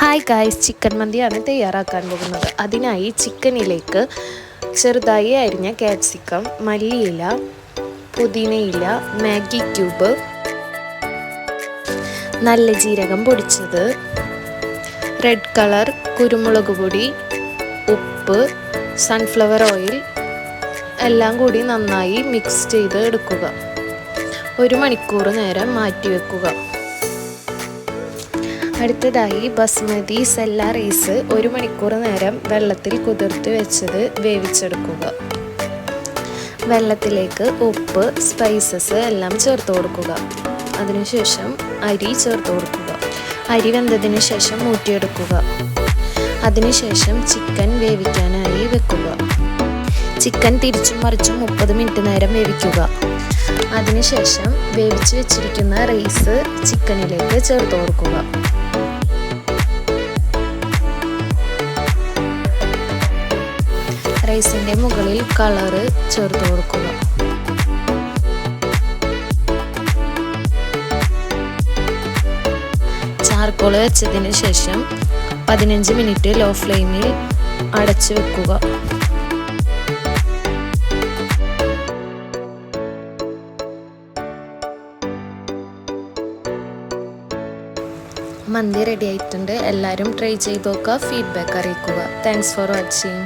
Hi guys, chicken മന്തിയാണ് തയ്യാറാക്കാൻ പോകുന്നത്. അതിനായി ചിക്കനിലേക്ക് ചെറുതായി അരിഞ്ഞ ക്യാപ്സിക്കം, മല്ലിയില, പുതിനയില, മാഗി ക്യൂബ്, നല്ല ജീരകം പൊടിച്ചത്, റെഡ് കളർ കുരുമുളക് പൊടി, ഉപ്പ്, സൺഫ്ലവർ ഓയിൽ എല്ലാം കൂടി നന്നായി മിക്സ് ചെയ്ത് എടുക്കുക. 1 മണിക്കൂർ നേരം മാറ്റി വെക്കുക. അടുത്തതായി ബസ്മതി സെല്ല റൈസ് 1 മണിക്കൂർ നേരം വെള്ളത്തിൽ കുതിർത്ത് വെച്ചത് വേവിച്ചെടുക്കുക. വെള്ളത്തിലേക്ക് ഉപ്പ്, സ്പൈസസ് എല്ലാം ചേർത്ത് കൊടുക്കുക. അതിനുശേഷം അരി ചേർത്ത് കൊടുക്കുക. അരി വെന്തതിന് ശേഷം ഊറ്റിയെടുക്കുക. അതിനുശേഷം ചിക്കൻ വേവിക്കാനായി വെക്കുക. ചിക്കൻ തിരിച്ചും മറിച്ചും 30 മിനിറ്റ് നേരം വേവിക്കുക. അതിനുശേഷം വേവിച്ച് വെച്ചിരിക്കുന്ന റൈസ് ചിക്കനിലേക്ക് ചേർത്ത് കൊടുക്കുക. റൈസിൻ്റെ മുകളിൽ കളറ് ചേർത്ത് കൊടുക്കുക. ചാർക്കോൾ വെച്ചതിന് ശേഷം 15 മിനിറ്റ് ലോ ഫ്ലെയിമിൽ അടച്ചു വെക്കുക. മന്തി റെഡി ആയിട്ടുണ്ട്. എല്ലാവരും ട്രൈ ചെയ്ത് നോക്കുക. ഫീഡ്ബാക്ക് അറിയിക്കുക. Thanks for watching.